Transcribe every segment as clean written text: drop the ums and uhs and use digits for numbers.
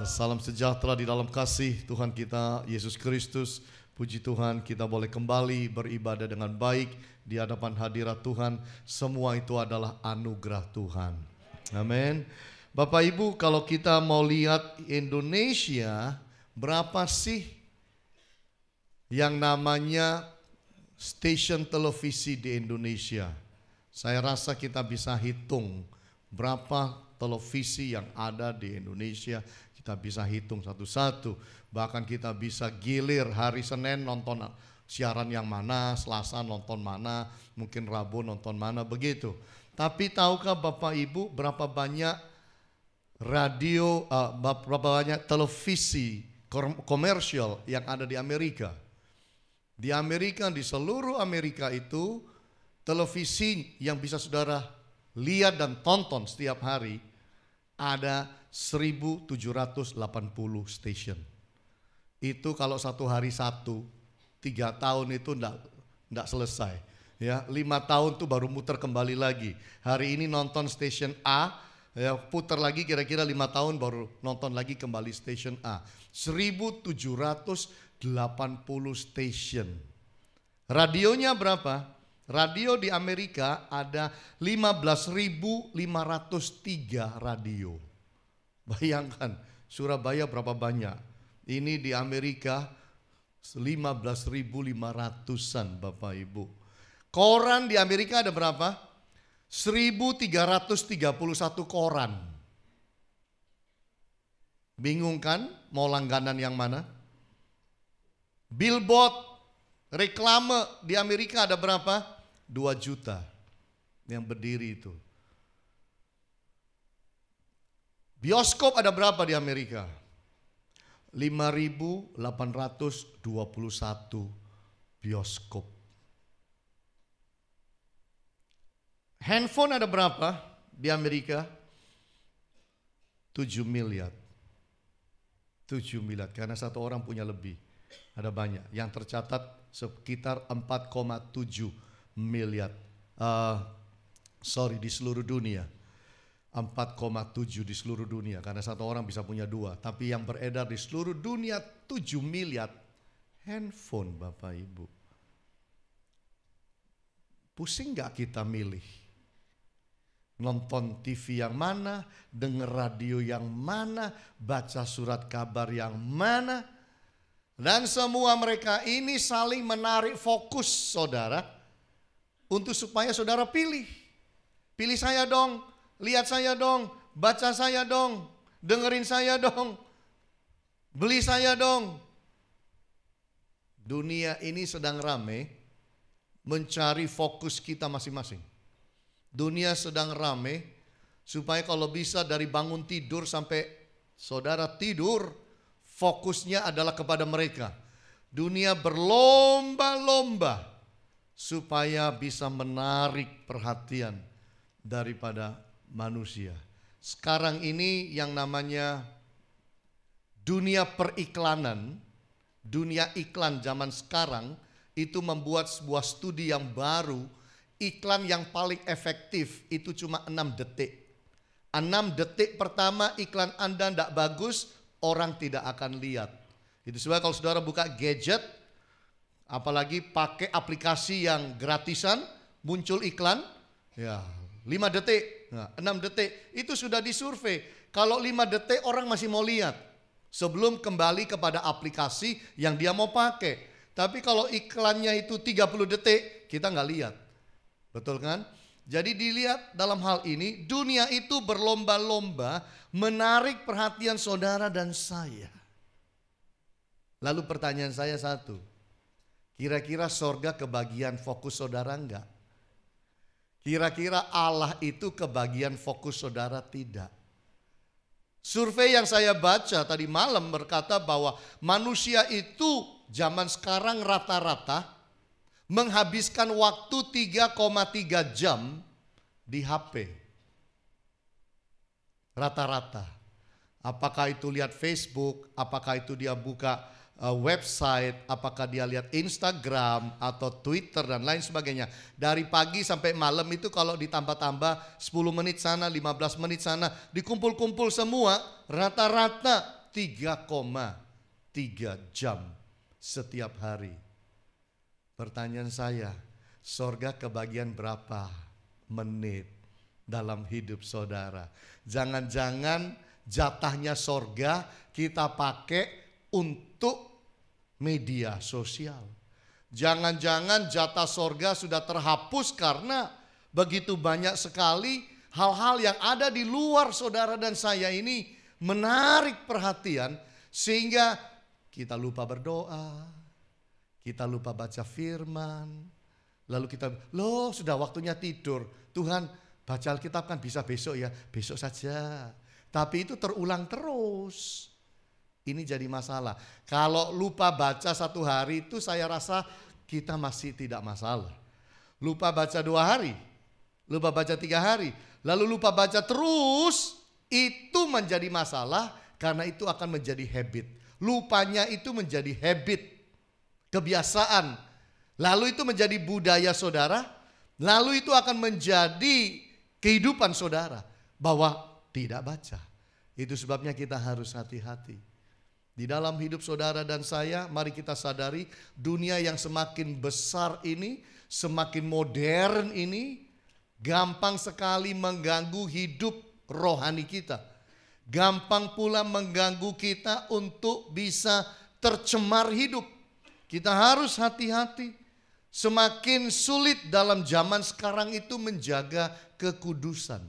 Salam sejahtera di dalam kasih Tuhan kita Yesus Kristus. Puji Tuhan, kita boleh kembali beribadah dengan baik di hadapan hadirat Tuhan. Semua itu adalah anugerah Tuhan. Amin. Bapak Ibu, kalau kita mau lihat Indonesia, berapa sih yang namanya stasiun televisi di Indonesia? Saya rasa kita bisa hitung berapa televisi yang ada di Indonesia. Kita bisa hitung satu-satu. Bahkan kita bisa gilir hari Senin nonton siaran yang mana, Selasa nonton mana, mungkin Rabu nonton mana, begitu. Tapi tahukah Bapak Ibu berapa banyak radio, berapa banyak televisi komersial yang ada di Amerika? Di Amerika, di seluruh Amerika itu, televisi yang bisa saudara lihat dan tonton setiap hari ada 1780 stasiun. Itu kalau satu hari 3 tahun itu enggak selesai. Ya, 5 tahun tuh baru muter kembali lagi. Hari ini nonton stasiun A, ya, putar lagi kira-kira 5 tahun baru nonton lagi kembali stasiun A. 1780 stasiun. Radionya berapa? Radio di Amerika ada 15.503 radio. Bayangkan Surabaya berapa banyak. Ini di Amerika 15.500-an Bapak Ibu. Koran di Amerika ada berapa? 1.331 koran. Bingung kan mau langganan yang mana? Billboard, reklame di Amerika ada berapa? 2 juta yang berdiri itu. Bioskop ada berapa di Amerika? 5.821 bioskop. Handphone ada berapa di Amerika? 7 miliar. 7 miliar karena satu orang punya lebih. Ada banyak. Yang tercatat sekitar 4,7 miliar. Di seluruh dunia. 4,7 di seluruh dunia karena satu orang bisa punya 2. Tapi yang beredar di seluruh dunia 7 miliar handphone Bapak Ibu. Pusing gak kita milih? Nonton TV yang mana, denger radio yang mana, baca surat kabar yang mana. Dan semua mereka ini saling menarik fokus saudara untuk supaya saudara pilih. Pilih saya dong, lihat saya dong, baca saya dong, dengerin saya dong, beli saya dong. Dunia ini sedang rame mencari fokus kita masing-masing. Dunia sedang rame supaya kalau bisa dari bangun tidur sampai saudara tidur, fokusnya adalah kepada mereka. Dunia berlomba-lomba supaya bisa menarik perhatian daripada manusia. Sekarang ini yang namanya dunia periklanan, dunia iklan zaman sekarang itu membuat sebuah studi yang baru. Iklan yang paling efektif itu cuma 6 detik. 6 detik pertama iklan Anda tidak bagus, orang tidak akan lihat. Itu sebab kalau saudara buka gadget, apalagi pakai aplikasi yang gratisan, muncul iklan, ya 5 detik, nah, 6 detik, itu sudah disurvei. Kalau 5 detik orang masih mau lihat, sebelum kembali kepada aplikasi yang dia mau pakai. Tapi kalau iklannya itu 30 detik, kita nggak lihat. Betul kan? Jadi dilihat dalam hal ini, dunia itu berlomba-lomba menarik perhatian saudara dan saya. Lalu pertanyaan saya satu, kira-kira sorga kebagian fokus saudara enggak? Kira-kira Allah itu kebagian fokus saudara tidak? Survei yang saya baca tadi malam berkata bahwa manusia itu zaman sekarang rata-rata menghabiskan waktu 3,3 jam di HP. Rata-rata. Apakah itu lihat Facebook, apakah itu dia buka website, apakah dia lihat Instagram atau Twitter dan lain sebagainya. Dari pagi sampai malam itu kalau ditambah-tambah 10 menit sana, 15 menit sana, dikumpul-kumpul semua, rata-rata 3,3 jam setiap hari. Pertanyaan saya, sorga kebagian berapa menit dalam hidup saudara? Jangan-jangan jatahnya sorga kita pakai untuk media sosial. Jangan-jangan jatah sorga sudah terhapus karena begitu banyak sekali hal-hal yang ada di luar saudara dan saya ini menarik perhatian sehingga kita lupa berdoa. Kita lupa baca firman. Lalu kita, loh sudah waktunya tidur. Tuhan, baca Alkitab kan bisa besok ya. Besok saja. Tapi itu terulang terus. Ini jadi masalah. Kalau lupa baca 1 hari itu saya rasa kita masih tidak masalah. Lupa baca 2 hari. Lupa baca 3 hari. Lalu lupa baca terus. Itu menjadi masalah karena itu akan menjadi habit. Lupanya itu menjadi habit. Kebiasaan, lalu itu menjadi budaya saudara, lalu itu akan menjadi kehidupan saudara bahwa tidak baca. Itu sebabnya kita harus hati-hati. Di dalam hidup saudara dan saya, mari kita sadari dunia yang semakin besar ini, semakin modern ini, gampang sekali mengganggu hidup rohani kita. Gampang pula mengganggu kita untuk bisa tercemar hidup. Kita harus hati-hati. Semakin sulit dalam zaman sekarang itu menjaga kekudusan.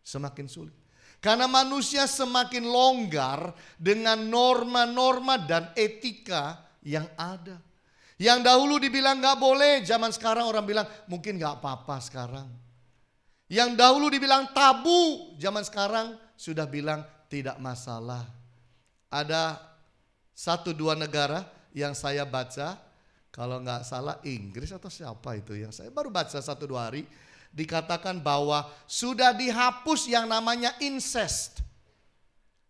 Semakin sulit. Karena manusia semakin longgar dengan norma-norma dan etika yang ada. Yang dahulu dibilang gak boleh, zaman sekarang orang bilang mungkin gak apa-apa sekarang. Yang dahulu dibilang tabu, zaman sekarang sudah bilang tidak masalah. Ada 1-2 negara yang saya baca, kalau nggak salah Inggris atau siapa itu yang saya baru baca 1-2 hari, dikatakan bahwa sudah dihapus yang namanya incest.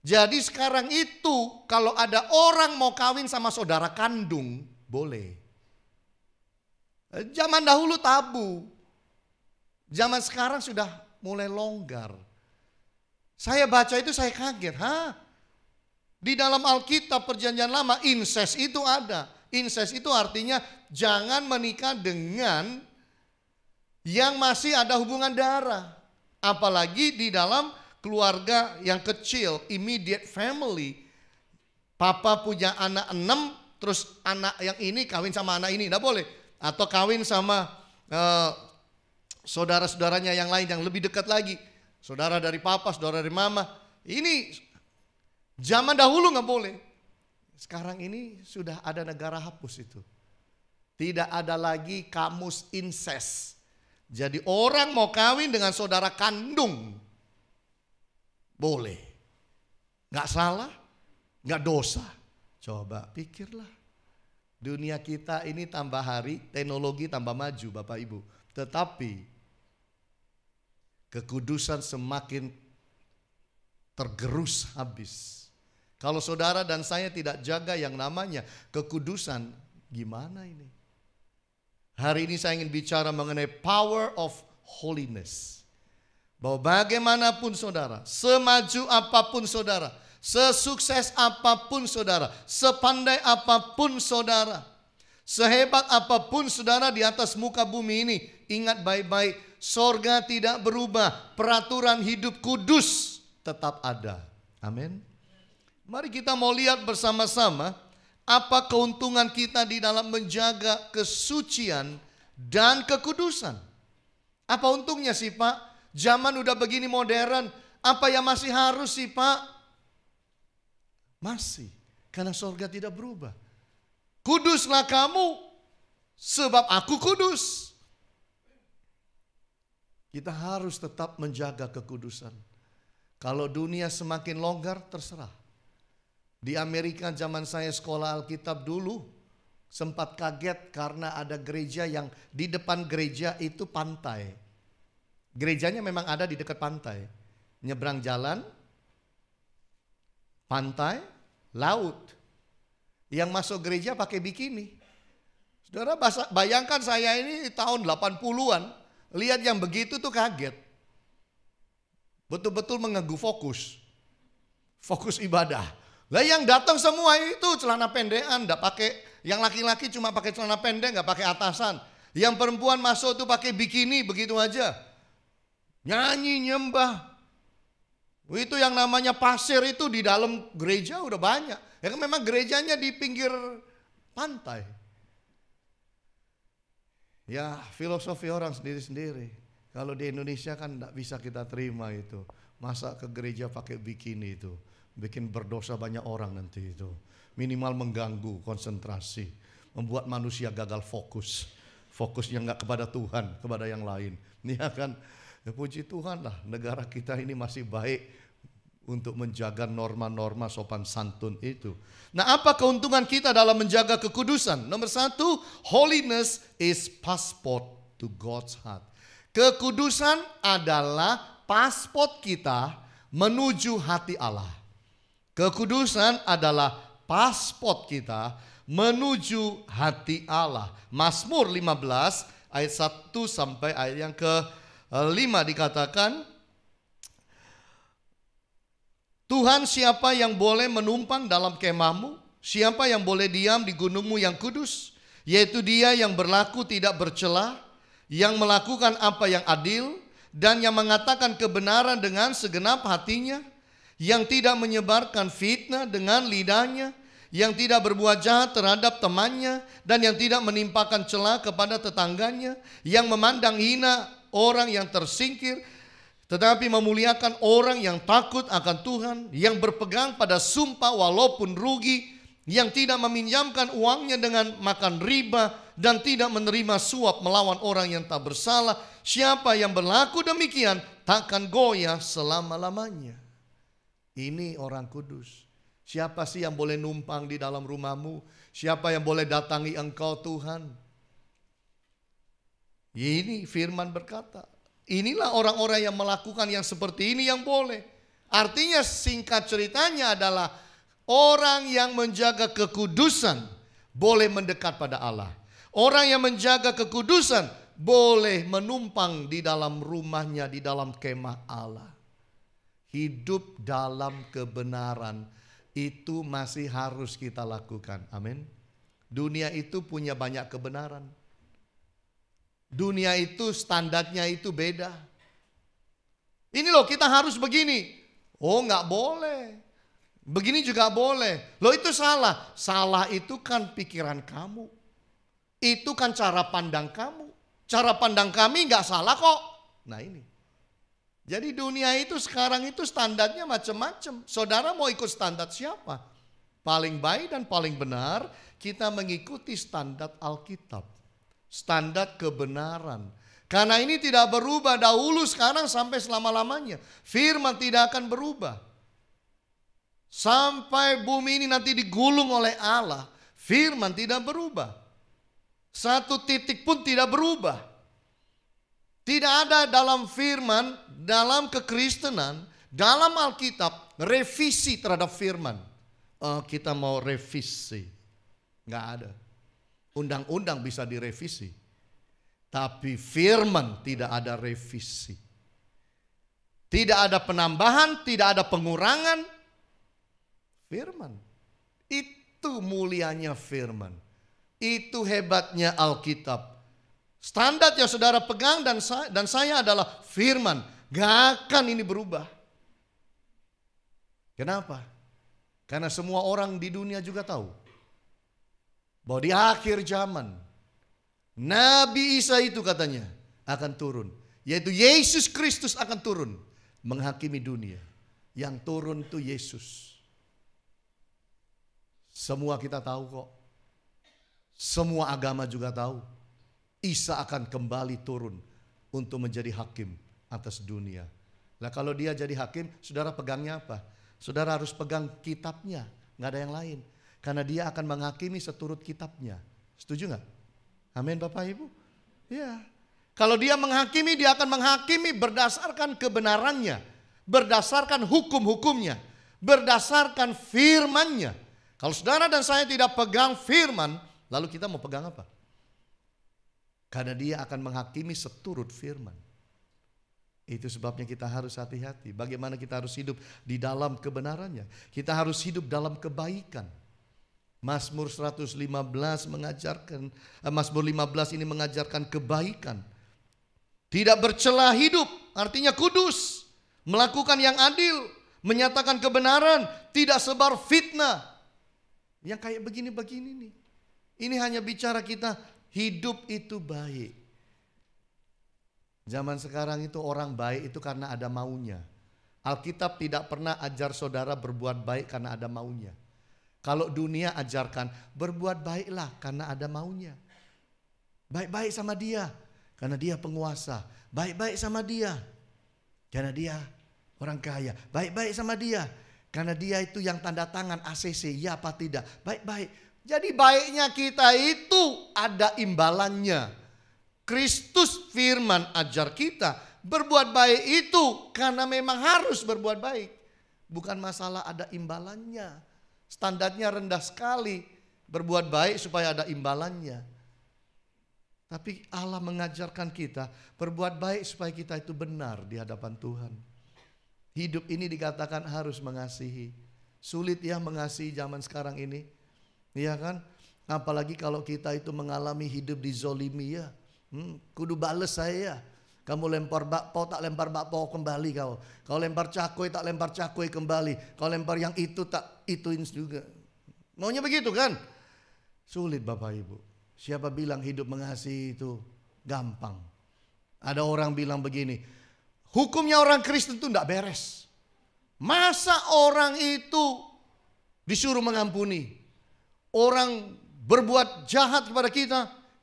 Jadi sekarang itu kalau ada orang mau kawin sama saudara kandung, boleh. Zaman dahulu tabu. Zaman sekarang sudah mulai longgar. Saya baca itu saya kaget, Di dalam Alkitab Perjanjian Lama incest itu ada. Incest itu artinya jangan menikah dengan yang masih ada hubungan darah. Apalagi di dalam keluarga yang kecil, immediate family. Papa punya anak 6, terus anak yang ini kawin sama anak ini, tidak boleh. Atau kawin sama saudara-saudaranya yang lain yang lebih dekat lagi. Saudara dari papa, saudara dari mama. Ini zaman dahulu nggak boleh. Sekarang ini sudah ada negara hapus itu. Tidak ada lagi kamus incest. Jadi orang mau kawin dengan saudara kandung, boleh. Nggak salah, nggak dosa. Coba pikirlah. Dunia kita ini tambah hari, teknologi tambah maju Bapak Ibu. Tetapi kekudusan semakin tergerus habis. Kalau saudara dan saya tidak jaga yang namanya kekudusan, gimana ini? Hari ini saya ingin bicara mengenai power of holiness. Bahwa bagaimanapun saudara, semaju apapun saudara, sesukses apapun saudara, sepandai apapun saudara, sehebat apapun saudara di atas muka bumi ini, ingat baik-baik, sorga tidak berubah, peraturan hidup kudus tetap ada. Amin. Mari kita mau lihat bersama-sama apa keuntungan kita di dalam menjaga kesucian dan kekudusan. Apa untungnya sih Pak? Zaman udah begini modern, apa yang masih harus sih Pak? Masih, karena surga tidak berubah. Kuduslah kamu, sebab aku kudus. Kita harus tetap menjaga kekudusan. Kalau dunia semakin longgar, terserah. Di Amerika zaman saya sekolah Alkitab dulu, sempat kaget karena ada gereja yang di depan gereja itu pantai. Gerejanya memang ada di dekat pantai. Nyebrang jalan, pantai, laut. Yang masuk gereja pakai bikini. Saudara bayangkan saya ini tahun 80-an, lihat yang begitu tuh kaget. Betul-betul mengganggu fokus ibadah. Lah yang datang semua itu celana pendekan, enggak pakai, yang laki-laki cuma pakai celana pendek, enggak pakai atasan. Yang perempuan masuk tuh pakai bikini begitu aja. Nyanyi, nyembah. Itu yang namanya pasir itu di dalam gereja udah banyak. Ya kan memang gerejanya di pinggir pantai. Ya filosofi orang sendiri-sendiri. Kalau di Indonesia kan enggak bisa kita terima itu. Masa ke gereja pakai bikini itu. Bikin berdosa banyak orang nanti itu. Minimal mengganggu konsentrasi. Membuat manusia gagal fokus. Fokusnya enggak kepada Tuhan, kepada yang lain. Ya kan, ya puji Tuhan lah negara kita ini masih baik untuk menjaga norma-norma sopan santun itu. Nah, apa keuntungan kita dalam menjaga kekudusan? Nomor 1, holiness is passport to God's heart. Kekudusan adalah pasport kita menuju hati Allah. Kekudusan adalah pasport kita menuju hati Allah. Mazmur 15 ayat 1 sampai ayat yang ke-5 dikatakan, Tuhan, siapa yang boleh menumpang dalam kemahmu? Siapa yang boleh diam di gunungmu yang kudus? Yaitu dia yang berlaku tidak bercela, yang melakukan apa yang adil, dan yang mengatakan kebenaran dengan segenap hatinya, yang tidak menyebarkan fitnah dengan lidahnya, yang tidak berbuat jahat terhadap temannya, dan yang tidak menimpakan cela kepada tetangganya, yang memandang hina orang yang tersingkir, tetapi memuliakan orang yang takut akan Tuhan, yang berpegang pada sumpah walaupun rugi, yang tidak meminjamkan uangnya dengan makan riba, dan tidak menerima suap melawan orang yang tak bersalah. Siapa yang berlaku demikian takkan goyah selama-lamanya. Ini orang kudus. Siapa sih yang boleh numpang di dalam rumahmu? Siapa yang boleh datangi engkau Tuhan? Ini firman berkata, inilah orang-orang yang melakukan yang seperti ini yang boleh. Artinya singkat ceritanya adalah orang yang menjaga kekudusan boleh mendekat pada Allah. Orang yang menjaga kekudusan boleh menumpang di dalam rumahnya, di dalam kemah Allah. Hidup dalam kebenaran itu masih harus kita lakukan. Amin. Dunia itu punya banyak kebenaran. Dunia itu standarnya itu beda. Ini loh kita harus begini. Oh nggak boleh. Begini juga boleh. Loh itu salah. Salah itu kan pikiran kamu. Itu kan cara pandang kamu. Cara pandang kami nggak salah kok. Nah ini. Jadi dunia itu sekarang itu standarnya macam-macam. Saudara mau ikut standar siapa? Paling baik dan paling benar kita mengikuti standar Alkitab. Standar kebenaran. Karena ini tidak berubah dahulu, sekarang sampai selama-lamanya. Firman tidak akan berubah. Sampai bumi ini nanti digulung oleh Allah, firman tidak berubah. Satu titik pun tidak berubah. Tidak ada dalam firman, dalam kekristenan, dalam Alkitab revisi terhadap firman. Kita mau revisi. Nggak ada. Undang-undang bisa direvisi. Tapi firman tidak ada revisi. Tidak ada penambahan, tidak ada pengurangan. Firman. Itu mulianya firman. Itu hebatnya Alkitab. Standar yang saudara pegang dan saya adalah firman. Gak akan ini berubah. Kenapa? Karena semua orang di dunia juga tahu bahwa di akhir zaman Nabi Isa itu katanya akan turun. Yaitu Yesus Kristus akan turun menghakimi dunia. Yang turun itu Yesus. Semua kita tahu kok. Semua agama juga tahu. Isa akan kembali turun untuk menjadi hakim atas dunia. Nah kalau dia jadi hakim, saudara pegangnya apa? Saudara harus pegang kitabnya, nggak ada yang lain. Karena dia akan menghakimi seturut kitabnya. Setuju nggak? Amin Bapak Ibu? Ya. Kalau dia menghakimi, dia akan menghakimi berdasarkan kebenarannya. Berdasarkan hukum-hukumnya. Berdasarkan firmannya. Kalau saudara dan saya tidak pegang firman, lalu kita mau pegang apa? Karena dia akan menghakimi seturut firman. Itu sebabnya kita harus hati-hati. Bagaimana kita harus hidup di dalam kebenarannya. Kita harus hidup dalam kebaikan. Mazmur 115 mengajarkan, Mazmur 15 ini mengajarkan kebaikan. Tidak bercela hidup, artinya kudus. Melakukan yang adil, menyatakan kebenaran, tidak sebar fitnah. Yang kayak begini-begini nih. Ini hanya bicara kita hidup itu baik. Zaman sekarang itu orang baik itu karena ada maunya. Alkitab tidak pernah ajar saudara berbuat baik karena ada maunya. Kalau dunia ajarkan berbuat baiklah karena ada maunya. Baik-baik sama dia karena dia penguasa. Baik-baik sama dia karena dia orang kaya. Baik-baik sama dia karena dia itu yang tanda tangan ACC, ya apa tidak. Baik-baik. Jadi baiknya kita itu ada imbalannya. Kristus firman ajar kita berbuat baik itu karena memang harus berbuat baik. Bukan masalah ada imbalannya. Standarnya rendah sekali. Berbuat baik supaya ada imbalannya. Tapi Allah mengajarkan kita berbuat baik supaya kita itu benar di hadapan Tuhan. Hidup ini dikatakan harus mengasihi. Sulit ya mengasihi zaman sekarang ini. Iya kan? Apalagi kalau kita itu mengalami hidup dizolimi ya. Kudu bales saya ya. Kamu lempar bakpao tak lempar bakpao kembali kau. Kau lempar cakwe tak lempar cakwe kembali. Kau lempar yang itu tak ituin juga. Maunya begitu kan? Sulit Bapak Ibu. Siapa bilang hidup mengasihi itu gampang? Ada orang bilang begini. Hukumnya orang Kristen itu tidak beres. Masa orang itu disuruh mengampuni? Orang berbuat jahat kepada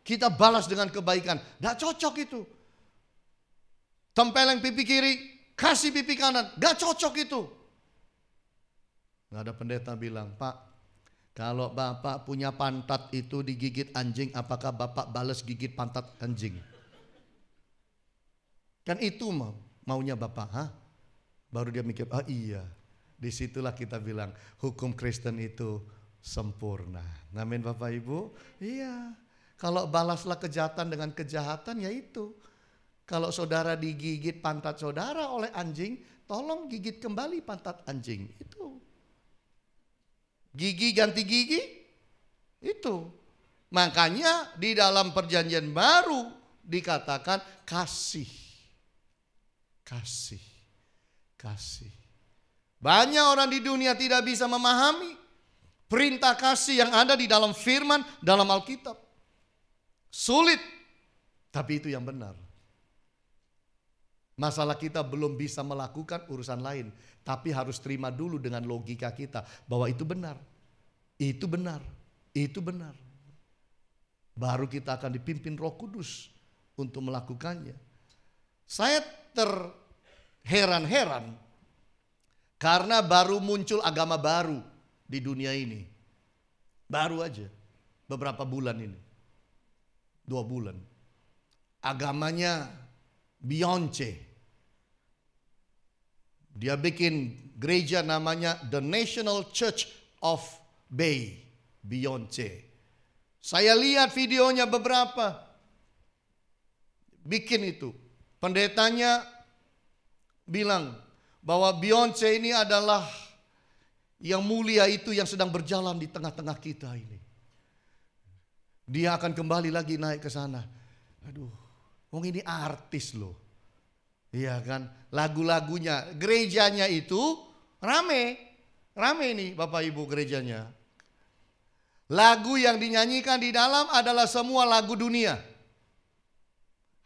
kita balas dengan kebaikan. Tidak cocok itu. Tempeleng pipi kiri, kasih pipi kanan. Gak cocok itu. Nggak ada pendeta bilang, Pak, kalau Bapak punya pantat itu digigit anjing, apakah Bapak balas gigit pantat anjing? Kan itu maunya Bapak. Baru dia mikir, oh iya. Disitulah kita bilang, hukum Kristen itu sempurna. Amin Bapak Ibu. Iya. Kalau balaslah kejahatan dengan kejahatan, ya itu. Kalau saudara digigit pantat saudara oleh anjing, tolong gigit kembali pantat anjing. Itu. Gigi ganti gigi, itu. Makanya di dalam perjanjian baru dikatakan kasih. Kasih. Kasih. Banyak orang di dunia tidak bisa memahami perintah kasih yang ada di dalam firman, dalam Alkitab. Sulit, tapi itu yang benar. Masalah kita belum bisa melakukan urusan lain. Tapi harus terima dulu dengan logika kita bahwa itu benar. Itu benar. Itu benar. Baru kita akan dipimpin Roh Kudus untuk melakukannya. Saya terheran-heran karena baru muncul agama baru di dunia ini. Baru aja beberapa bulan ini. 2 bulan. Agamanya Beyonce. Dia bikin gereja namanya The National Church of Bay. Beyonce. Saya lihat videonya beberapa. Bikin itu. Pendetanya bilang bahwa Beyonce ini adalah yang mulia itu yang sedang berjalan di tengah-tengah kita ini. Dia akan kembali lagi naik ke sana. Aduh, wong ini artis loh. Iya kan, lagu-lagunya, gerejanya itu rame nih Bapak Ibu gerejanya. Lagu yang dinyanyikan di dalam adalah semua lagu dunia.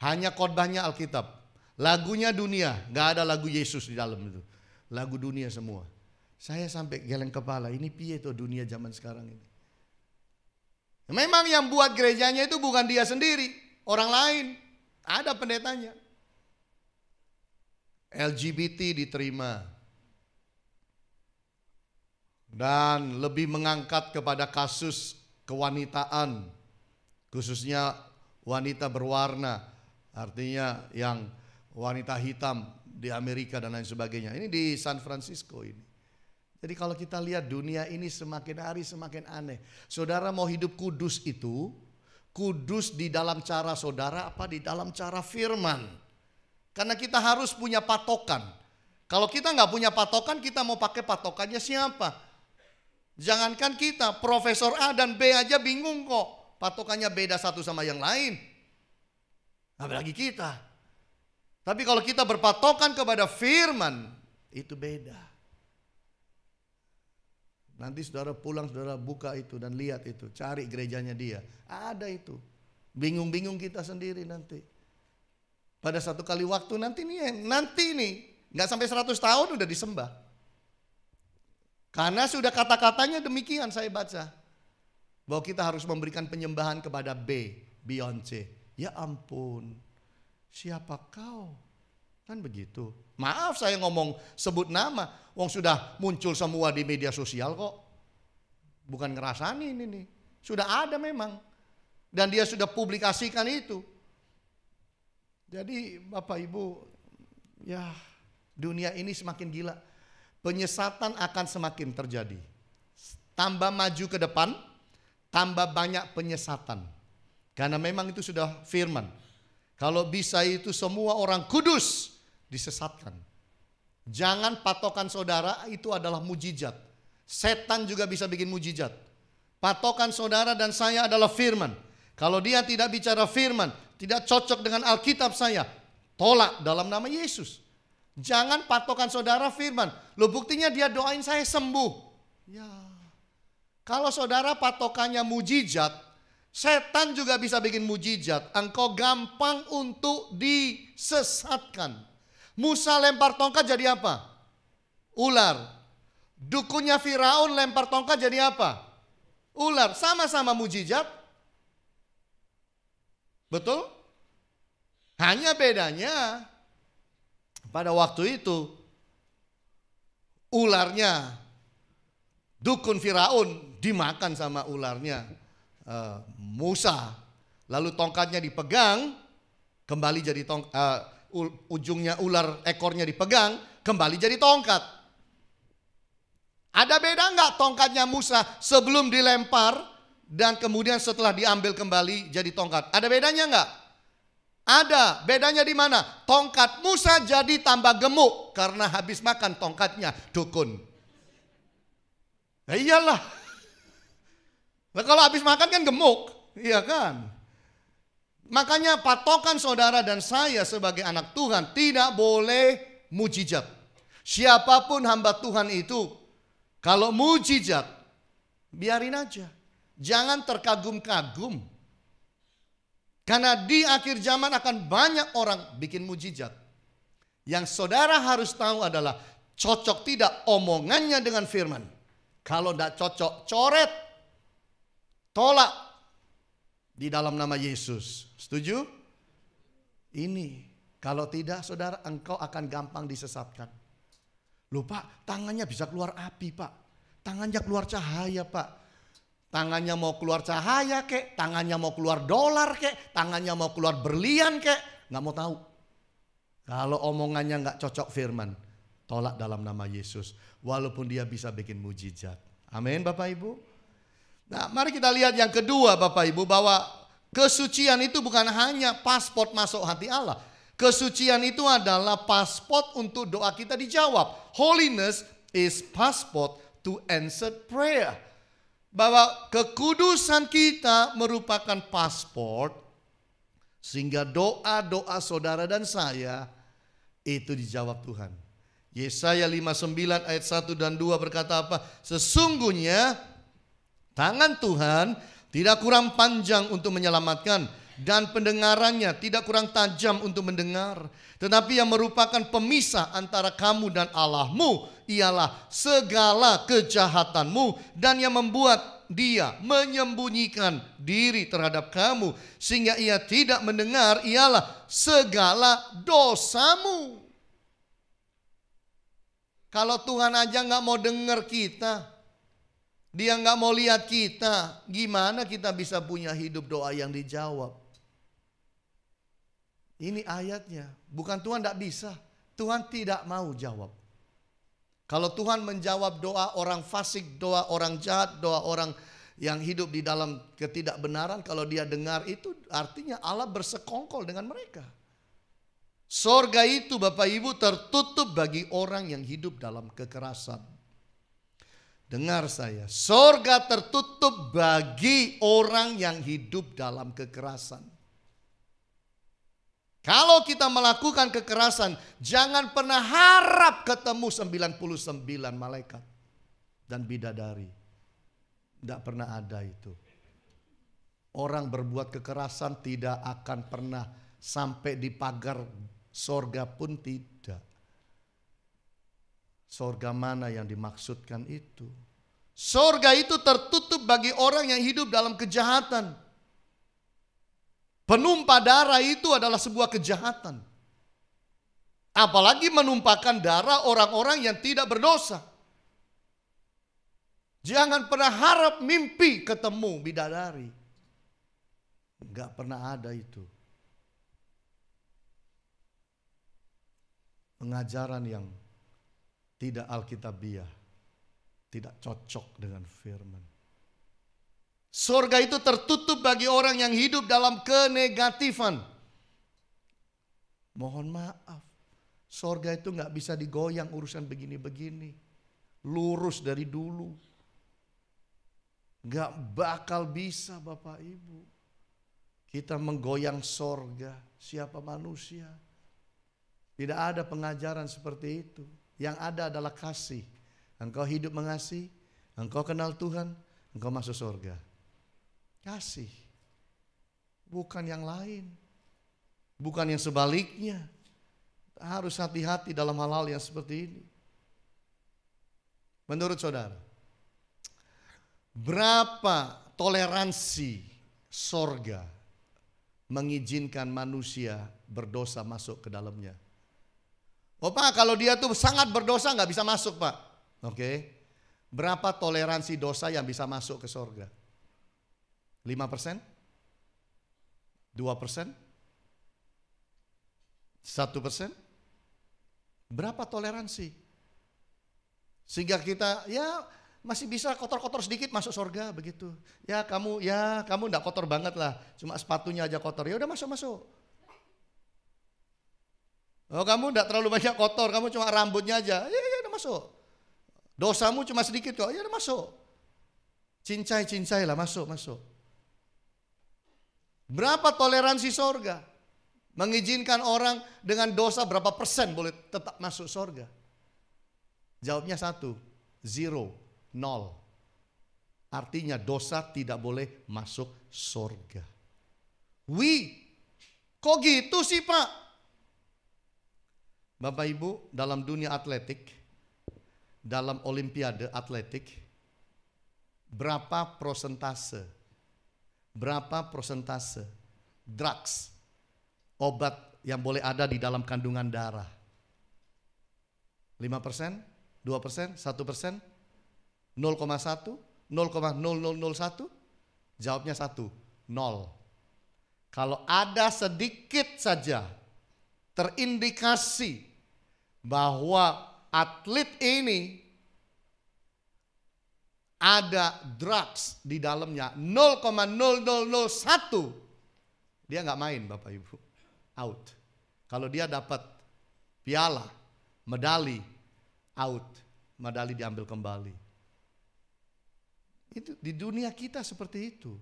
Hanya khotbahnya Alkitab. Lagunya dunia, gak ada lagu Yesus di dalam itu. Lagu dunia semua. Saya sampai geleng kepala, ini piye tuh dunia zaman sekarang ini. Memang yang buat gerejanya itu bukan dia sendiri, orang lain. Ada pendetanya. LGBT diterima. Dan lebih mengangkat kepada kasus kewanitaan. Khususnya wanita berwarna. Artinya yang wanita hitam di Amerika dan lain sebagainya. Ini di San Francisco ini. Jadi kalau kita lihat dunia ini semakin hari semakin aneh. Saudara mau hidup kudus itu, kudus di dalam cara saudara apa di dalam cara firman. Karena kita harus punya patokan. Kalau kita nggak punya patokan, kita mau pakai patokannya siapa? Jangankan kita, Profesor A dan B aja bingung kok. Patokannya beda satu sama yang lain. Apalagi kita. Tapi kalau kita berpatokan kepada firman, itu beda. Nanti saudara pulang, saudara buka itu dan lihat itu. Cari gerejanya dia. Ada itu. Bingung-bingung kita sendiri nanti. Pada satu kali waktu nanti nih. Nggak sampai 100 tahun udah disembah. Karena sudah kata-katanya demikian saya baca. Bahwa kita harus memberikan penyembahan kepada Beyonce. Ya ampun, siapa kau? Kan begitu. Maaf saya ngomong sebut nama. Wong sudah muncul semua di media sosial kok. Bukan ngerasain ini nih. Sudah ada memang. Dan dia sudah publikasikan itu. Jadi Bapak Ibu, ya dunia ini semakin gila. Penyesatan akan semakin terjadi. Tambah maju ke depan, tambah banyak penyesatan. Karena memang itu sudah firman. Kalau bisa itu semua orang kudus disesatkan. Jangan patokan saudara itu adalah mujizat. Setan juga bisa bikin mujizat. Patokan saudara dan saya adalah firman. Kalau dia tidak bicara firman, tidak cocok dengan Alkitab saya, tolak dalam nama Yesus. Jangan patokan saudara firman. Loh buktinya dia doain saya sembuh. Ya. Kalau saudara patokannya mujizat, setan juga bisa bikin mujizat. Engkau gampang untuk disesatkan. Musa lempar tongkat jadi apa? Ular. Dukunnya Firaun lempar tongkat jadi apa? Ular. Sama-sama mujizat. Betul? Hanya bedanya pada waktu itu ularnya dukun Firaun dimakan sama ularnya Musa. Lalu tongkatnya dipegang, kembali jadi ujungnya ular, ekornya dipegang, kembali jadi tongkat. Ada beda enggak tongkatnya Musa sebelum dilempar dan kemudian setelah diambil kembali jadi tongkat? Ada bedanya enggak? Ada. Bedanya di mana? Tongkat Musa jadi tambah gemuk karena habis makan tongkatnya dukun. Nah, iyalah. Nah, kalau habis makan kan gemuk, iya kan? Makanya patokan saudara dan saya sebagai anak Tuhan tidak boleh mujizat. Siapapun hamba Tuhan itu, kalau mujizat, biarin aja. Jangan terkagum-kagum. Karena di akhir zaman akan banyak orang bikin mujizat. Yang saudara harus tahu adalah cocok tidak omongannya dengan firman. Kalau tidak cocok, coret. Tolak. Di dalam nama Yesus. Setuju? Ini. Kalau tidak saudara, engkau akan gampang disesatkan. Loh Pak, tangannya bisa keluar api Pak. Tangannya keluar cahaya Pak. Tangannya mau keluar cahaya kek, tangannya mau keluar dolar kek, tangannya mau keluar berlian kek, nggak mau tahu. Kalau omongannya nggak cocok firman, tolak dalam nama Yesus. Walaupun dia bisa bikin mujizat. Amin Bapak Ibu. Nah mari kita lihat yang kedua Bapak Ibu, bahwa kesucian itu bukan hanya paspor masuk hati Allah. Kesucian itu adalah paspor untuk doa kita dijawab. Holiness is passport to answered prayer. Bahwa kekudusan kita merupakan paspor sehingga doa-doa saudara dan saya itu dijawab Tuhan. Yesaya 59 ayat 1 dan 2 berkata apa? Sesungguhnya tangan Tuhan tidak kurang panjang untuk menyelamatkan dan pendengarannya tidak kurang tajam untuk mendengar. Tetapi yang merupakan pemisah antara kamu dan Allahmu ialah segala kejahatanmu, dan yang membuat dia menyembunyikan diri terhadap kamu sehingga ia tidak mendengar ialah segala dosamu. Kalau Tuhan aja nggak mau dengar kita, dia nggak mau lihat kita, gimana kita bisa punya hidup doa yang dijawab? Ini ayatnya, bukan Tuhan tidak bisa, Tuhan tidak mau jawab. Kalau Tuhan menjawab doa orang fasik, doa orang jahat, doa orang yang hidup di dalam ketidakbenaran, kalau dia dengar itu artinya Allah bersekongkol dengan mereka. Sorga itu Bapak Ibu tertutup bagi orang yang hidup dalam kekerasan. Dengar saya, sorga tertutup bagi orang yang hidup dalam kekerasan. Kalau kita melakukan kekerasan, jangan pernah harap ketemu 99 malaikat dan bidadari. Tidak pernah ada itu. Orang berbuat kekerasan tidak akan pernah sampai di pagar sorga pun tidak. Sorga mana yang dimaksudkan itu? Sorga itu tertutup bagi orang yang hidup dalam kejahatan. Penumpah darah itu adalah sebuah kejahatan. Apalagi menumpahkan darah orang-orang yang tidak berdosa. Jangan pernah harap mimpi ketemu bidadari. Enggak pernah ada itu. Pengajaran yang tidak alkitabiah, tidak cocok dengan firman. Surga itu tertutup bagi orang yang hidup dalam kenegatifan. Mohon maaf, surga itu nggak bisa digoyang urusan begini-begini. Lurus dari dulu. Nggak bakal bisa Bapak Ibu. Kita menggoyang surga, siapa manusia. Tidak ada pengajaran seperti itu. Yang ada adalah kasih. Engkau hidup mengasihi, engkau kenal Tuhan, engkau masuk surga. Kasih. Bukan yang lain. Bukan yang sebaliknya. Harus hati-hati dalam hal-hal yang seperti ini. Menurut saudara, berapa toleransi sorga mengizinkan manusia berdosa masuk ke dalamnya? Oh Pak, kalau dia tuh sangat berdosa nggak bisa masuk Pak. Oke. Berapa toleransi dosa yang bisa masuk ke sorga? 5%? 2%? 1%? Berapa toleransi? Sehingga kita ya masih bisa kotor-kotor sedikit masuk sorga begitu. Ya kamu enggak kotor banget lah, cuma sepatunya aja kotor. Ya udah masuk. Oh kamu enggak terlalu banyak kotor, kamu cuma rambutnya aja. Ya udah masuk. Dosamu cuma sedikit kok. Ya udah masuk. Cincai lah masuk. Berapa toleransi sorga? Mengizinkan orang dengan dosa berapa persen boleh tetap masuk sorga? Jawabnya 1, 0. Artinya dosa tidak boleh masuk sorga. Kok gitu sih Pak? Bapak Ibu, dalam dunia atletik, dalam olimpiade atletik, berapa persentase drugs, obat yang boleh ada di dalam kandungan darah? 5%? 2%? 1%? 0,1? 0,0001? Jawabnya 1, 0. Kalau ada sedikit saja terindikasi bahwa atlet ini ada drugs di dalamnya 0,0001, dia nggak main Bapak Ibu, out. Kalau dia dapat piala, medali, out, medali diambil kembali. Itu di dunia kita seperti itu.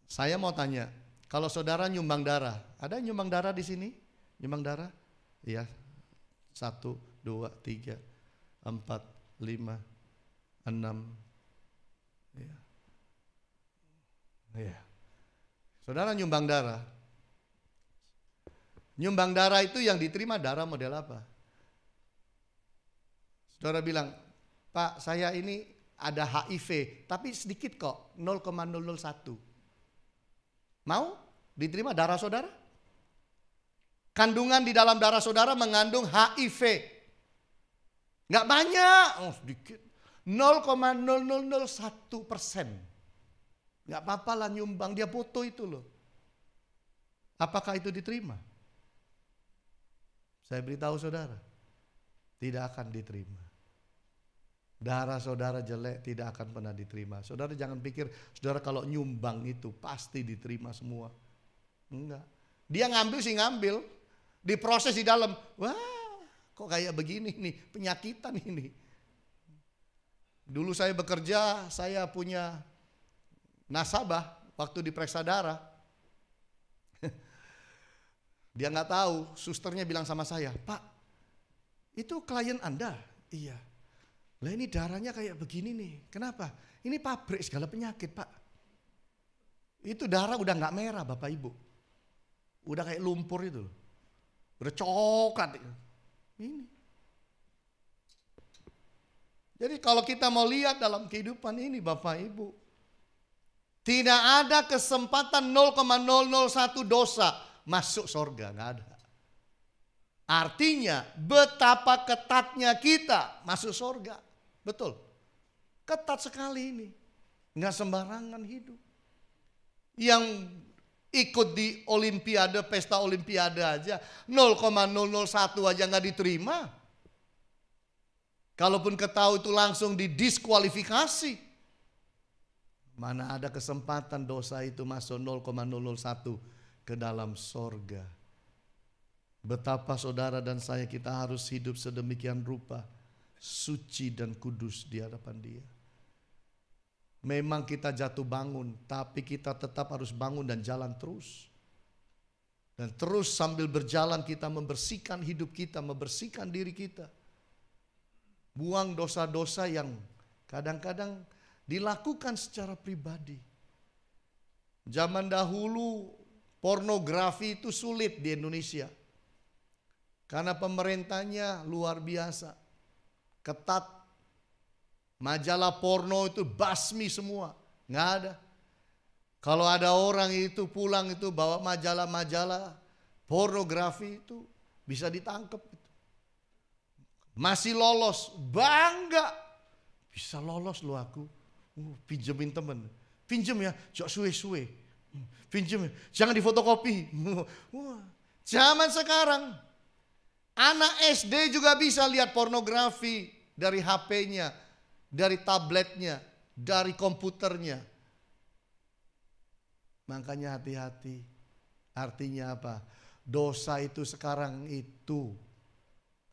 Saya mau tanya, kalau saudara nyumbang darah, ada nyumbang darah di sini? Nyumbang darah? Iya. 1, 2, 3, 4, 5, 6. Ya. Saudara nyumbang darah. Nyumbang darah itu yang diterima darah model apa? Saudara bilang, Pak saya ini ada HIV, tapi sedikit kok, 0,001. Mau diterima darah saudara? Kandungan di dalam darah saudara mengandung HIV. Nggak banyak, sedikit. 0,0001%. Nggak apa-apa lah nyumbang, dia foto itu loh. Apakah itu diterima? Saya beritahu saudara, tidak akan diterima. Darah saudara jelek tidak akan pernah diterima. Saudara jangan pikir saudara kalau nyumbang itu pasti diterima semua. Enggak. Dia ngambil sih ngambil. Diproses di dalam. Wah, kok kayak begini nih, penyakitan ini. Dulu saya bekerja, saya punya nasabah waktu diperiksa darah. Dia nggak tahu, susternya bilang sama saya, Pak, itu klien Anda? Iya. Lah ini darahnya kayak begini nih, kenapa? Ini pabrik segala penyakit, Pak. Itu darah udah nggak merah, Bapak Ibu. Udah kayak lumpur itu. Udah coklat. Ini. Jadi kalau kita mau lihat dalam kehidupan ini Bapak Ibu, tidak ada kesempatan 0,001 dosa masuk surga, nggak ada. Artinya betapa ketatnya kita masuk surga. Betul. Ketat sekali ini. Nggak sembarangan hidup. Yang ikut di olimpiade, pesta olimpiade aja 0,001 aja nggak diterima. Kalaupun ketahui itu langsung didiskualifikasi. Mana ada kesempatan dosa itu masuk 0,001 ke dalam sorga. Betapa saudara dan saya kita harus hidup sedemikian rupa, suci dan kudus di hadapan Dia. Memang kita jatuh bangun, tapi kita tetap harus bangun dan jalan terus. Dan terus sambil berjalan kita membersihkan hidup kita, membersihkan diri kita. Buang dosa-dosa yang kadang-kadang dilakukan secara pribadi. Zaman dahulu pornografi itu sulit di Indonesia. Karena pemerintahnya luar biasa. Ketat. Majalah porno itu basmi semua. Nggak ada. Kalau ada orang itu pulang itu bawa majalah-majalah pornografi itu bisa ditangkap. Masih lolos. Bangga. Bisa lolos loh aku. Pinjemin temen. Pinjem ya. Jok suwe-suwe. Pinjem ya. Jangan difotokopi. Zaman sekarang. Anak SD juga bisa lihat pornografi dari HP-nya, dari tabletnya, dari komputernya. Makanya hati-hati. Artinya apa? Dosa itu sekarang itu,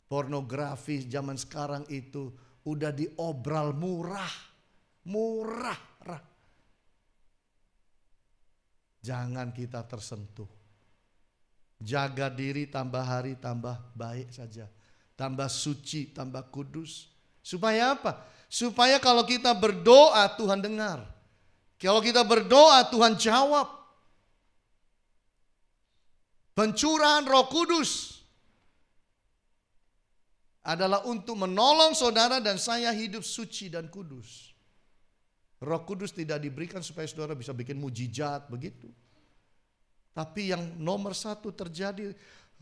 pornografi zaman sekarang itu udah diobral murah. Murah. Jangan kita tersentuh. Jaga diri tambah hari tambah baik saja. Tambah suci, tambah kudus. Supaya apa? Supaya kalau kita berdoa Tuhan dengar. Kalau kita berdoa Tuhan jawab. Pencurahan Roh Kudus adalah untuk menolong saudara dan saya hidup suci dan kudus. Roh Kudus tidak diberikan supaya saudara bisa bikin mujizat begitu. Tapi yang nomor satu terjadi,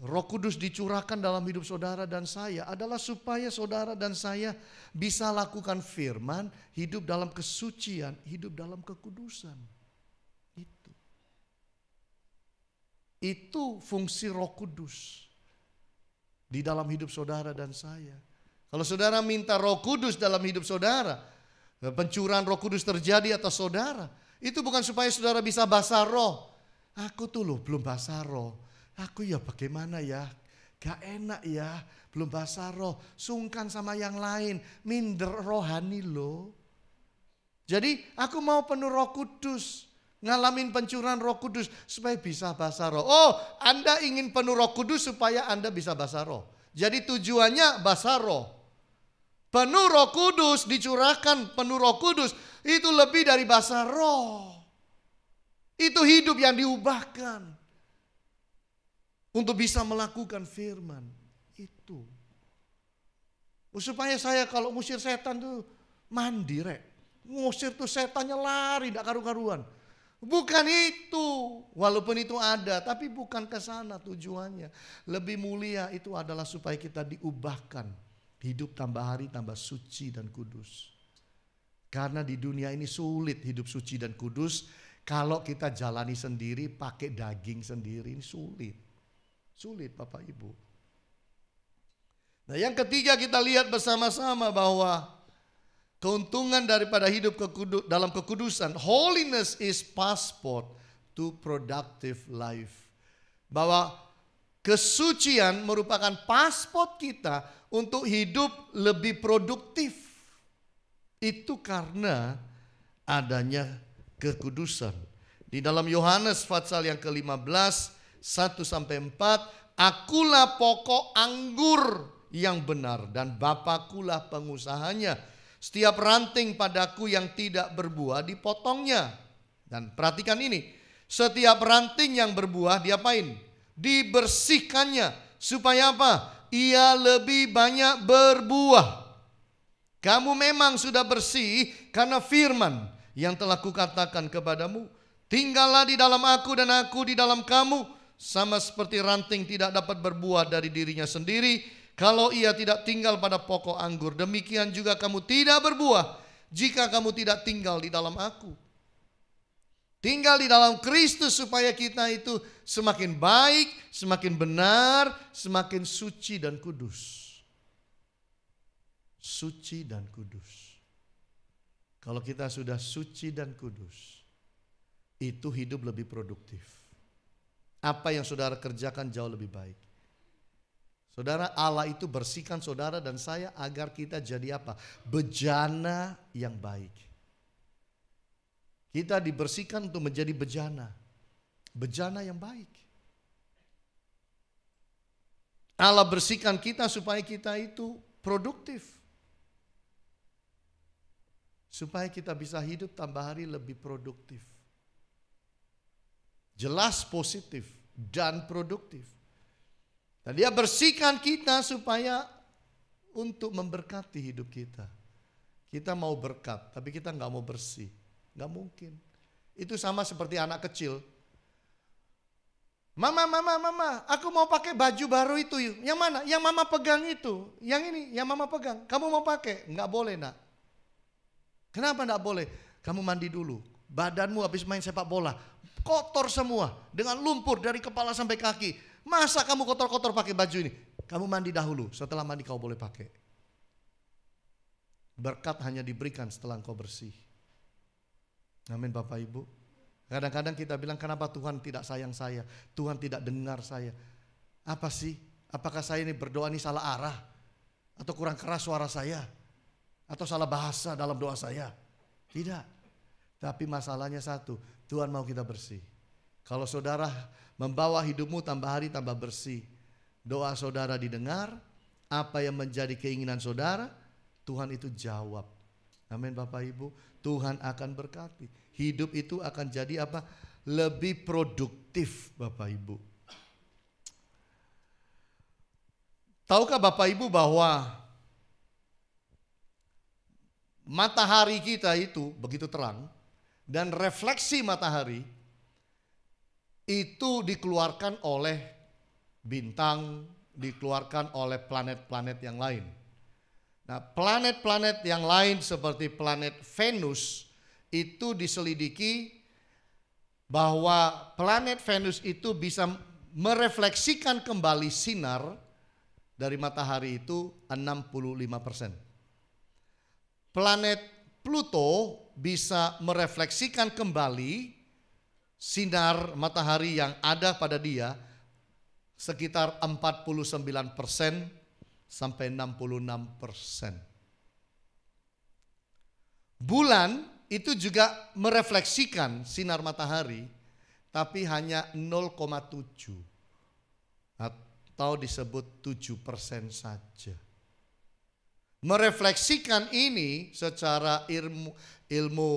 Roh Kudus dicurahkan dalam hidup saudara dan saya adalah supaya saudara dan saya bisa lakukan firman, hidup dalam kesucian, hidup dalam kekudusan. Itu fungsi Roh Kudus di dalam hidup saudara dan saya. Kalau saudara minta Roh Kudus dalam hidup saudara, pencurahan Roh Kudus terjadi atas saudara, itu bukan supaya saudara bisa basah roh. Aku tuh loh belum basah roh. Aku ya bagaimana ya? Gak enak ya, belum basah roh. Sungkan sama yang lain, minder rohani loh. Jadi aku mau penuh Roh Kudus. Ngalamin pencurahan Roh Kudus supaya bisa basah roh. Oh, Anda ingin penuh Roh Kudus supaya Anda bisa basah roh. Jadi tujuannya basah roh. Penuh Roh Kudus dicurahkan, penuh Roh Kudus itu lebih dari basah roh. Itu hidup yang diubahkan untuk bisa melakukan firman itu. Supaya saya kalau ngusir setan tuh mandi rek. Ngusir tuh setannya lari gak karu-karuan. Bukan itu, walaupun itu ada, tapi bukan ke sana tujuannya. Lebih mulia itu adalah supaya kita diubahkan, hidup tambah hari tambah suci dan kudus. Karena di dunia ini sulit hidup suci dan kudus kalau kita jalani sendiri, pakai daging sendiri, ini sulit. Sulit Bapak Ibu. Nah yang ketiga kita lihat bersama-sama bahwa keuntungan daripada hidup dalam kekudusan. Holiness is passport to productive life. bahwa kesucian merupakan paspor kita untuk hidup lebih produktif. Itu karena adanya kekudusan. Di dalam Yohanes pasal yang ke-15, 1-4, akulah pokok anggur yang benar dan Bapakulah pengusahanya. Setiap ranting padaku yang tidak berbuah dipotongnya. Dan perhatikan ini, setiap ranting yang berbuah diapain? Dibersihkannya. Supaya apa? Ia lebih banyak berbuah. Kamu memang sudah bersih karena firman yang telah kukatakan kepadamu. Tinggallah di dalam aku dan aku di dalam kamu. Sama seperti ranting tidak dapat berbuah dari dirinya sendiri kalau ia tidak tinggal pada pokok anggur. Demikian juga kamu tidak berbuah jika kamu tidak tinggal di dalam aku. Tinggal di dalam Kristus supaya kita itu semakin baik, semakin benar, semakin suci dan kudus. Suci dan kudus. Kalau kita sudah suci dan kudus, itu hidup lebih produktif. Apa yang saudara kerjakan jauh lebih baik. Saudara, Allah itu bersihkan saudara dan saya agar kita jadi apa? Bejana yang baik. Kita dibersihkan untuk menjadi bejana. Bejana yang baik. Allah bersihkan kita supaya kita itu produktif. Supaya kita bisa hidup tambah hari lebih produktif. Jelas positif dan produktif. Dan Dia bersihkan kita supaya untuk memberkati hidup kita. Kita mau berkat, tapi kita nggak mau bersih. Nggak mungkin. Itu sama seperti anak kecil. Mama, aku mau pakai baju baru itu. Yang mana? Yang mama pegang itu. Yang ini, yang mama pegang. Kamu mau pakai? Nggak boleh, nak. Kenapa nggak boleh? Kamu mandi dulu. Badanmu habis main sepak bola kotor semua dengan lumpur dari kepala sampai kaki. Masa kamu kotor-kotor pakai baju ini? Kamu mandi dahulu. Setelah mandi kau boleh pakai. Berkat hanya diberikan setelah engkau bersih. Amin Bapak Ibu. Kadang-kadang kita bilang kenapa Tuhan tidak sayang saya? Tuhan tidak dengar saya. Apa sih? Apakah saya ini berdoa ini salah arah? Atau kurang keras suara saya? Atau salah bahasa dalam doa saya? Tidak. Tapi masalahnya satu, Tuhan mau kita bersih. Kalau saudara membawa hidupmu tambah hari tambah bersih, doa saudara didengar, apa yang menjadi keinginan saudara, Tuhan itu jawab. Amin Bapak Ibu, Tuhan akan berkati. Hidup itu akan jadi apa? Lebih produktif Bapak Ibu. Tahukah Bapak Ibu bahwa matahari kita itu begitu terang dan refleksi matahari itu dikeluarkan oleh bintang, dikeluarkan oleh planet-planet yang lain. Nah, planet-planet yang lain seperti planet Venus itu diselidiki bahwa planet Venus itu bisa merefleksikan kembali sinar dari matahari itu 65%. Planet Pluto bisa merefleksikan kembali sinar matahari yang ada pada dia sekitar 49% sampai 66%. Bulan itu juga merefleksikan sinar matahari tapi hanya 0,7 atau disebut 7% saja. Merefleksikan ini secara ilmu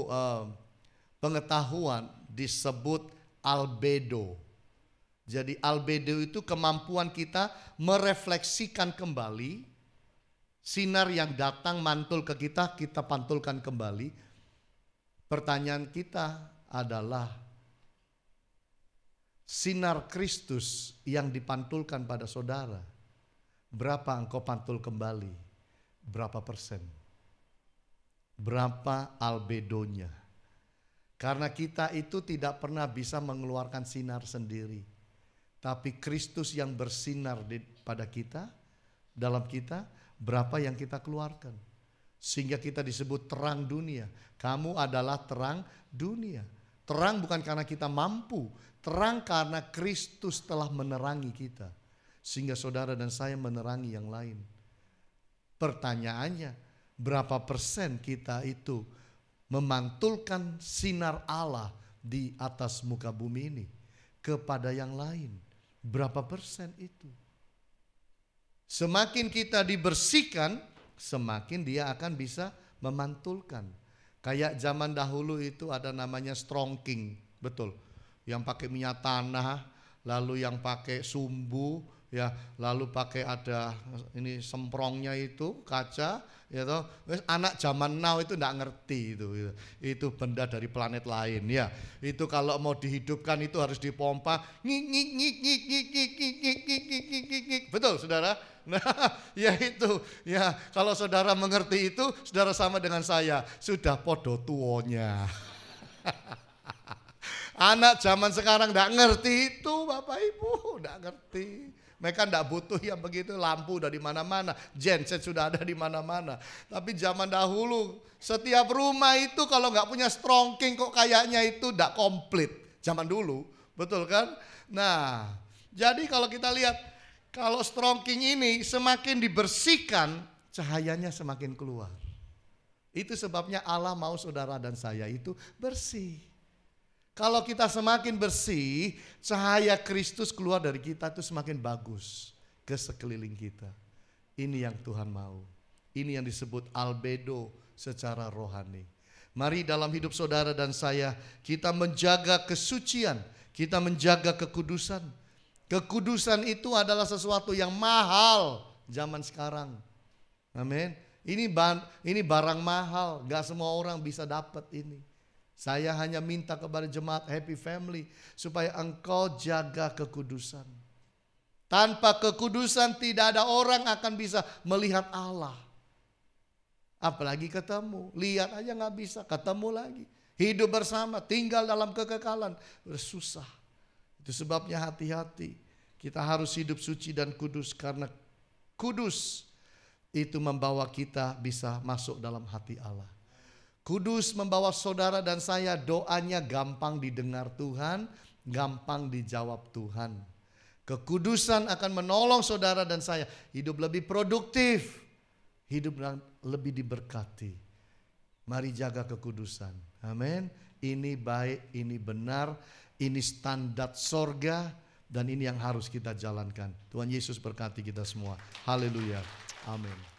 pengetahuan disebut albedo. Jadi albedo itu kemampuan kita merefleksikan kembali sinar yang datang mantul ke kita, kita pantulkan kembali. Pertanyaan kita adalah sinar Kristus yang dipantulkan pada saudara, berapa engkau pantul kembali? Berapa persen? Berapa albedonya? Karena kita itu tidak pernah bisa mengeluarkan sinar sendiri. Tapi Kristus yang bersinar pada kita, dalam kita, berapa yang kita keluarkan. Sehingga kita disebut terang dunia. Kamu adalah terang dunia. Terang bukan karena kita mampu, terang karena Kristus telah menerangi kita. Sehingga saudara dan saya menerangi yang lain. Pertanyaannya, berapa persen kita itu memantulkan sinar Allah di atas muka bumi ini kepada yang lain? Berapa persen itu? Semakin kita dibersihkan, semakin dia akan bisa memantulkan. Kayak zaman dahulu itu ada namanya strongking, betul. Yang pakai minyak tanah, lalu yang pakai sumbu, ya, lalu pakai ada ini semprongnya itu kaca, ya toh. Anak zaman now itu enggak ngerti itu benda dari planet lain, ya. Itu kalau mau dihidupkan itu harus dipompa, ngik ngik ngik ngik ngik ngik ngik ngik ngik ngik, betul saudara. Nah, ya itu, ya kalau saudara mengerti itu, saudara sama dengan saya, sudah podo tuonya. Anak zaman sekarang enggak ngerti itu, Bapak Ibu, enggak ngerti. Mereka enggak butuh yang begitu, lampu dari mana-mana, genset sudah ada di mana-mana. Tapi zaman dahulu, setiap rumah itu kalau enggak punya strongking kok kayaknya itu enggak komplit. Zaman dulu, betul kan? Nah, jadi kalau kita lihat, kalau strongking ini semakin dibersihkan, cahayanya semakin keluar. Itu sebabnya Allah mau saudara dan saya itu bersih. Kalau kita semakin bersih, cahaya Kristus keluar dari kita itu semakin bagus ke sekeliling kita. Ini yang Tuhan mau. Ini yang disebut albedo secara rohani. Mari dalam hidup saudara dan saya, kita menjaga kesucian, kita menjaga kekudusan. Kekudusan itu adalah sesuatu yang mahal zaman sekarang. Amin. Ini barang mahal, gak semua orang bisa dapat ini. Saya hanya minta kepada jemaat Happy Family supaya engkau jaga kekudusan. Tanpa kekudusan tidak ada orang akan bisa melihat Allah. Apalagi ketemu, lihat aja gak bisa, ketemu lagi. Hidup bersama, tinggal dalam kekekalan, bersusah. Itu sebabnya hati-hati. Kita harus hidup suci dan kudus karena kudus itu membawa kita bisa masuk dalam hati Allah. Kudus membawa saudara dan saya doanya gampang didengar Tuhan, gampang dijawab Tuhan. Kekudusan akan menolong saudara dan saya hidup lebih produktif, hidup lebih diberkati. Mari jaga kekudusan. Amin. Ini baik, ini benar, ini standar sorga. Dan ini yang harus kita jalankan. Tuhan Yesus berkati kita semua. Haleluya. Amin.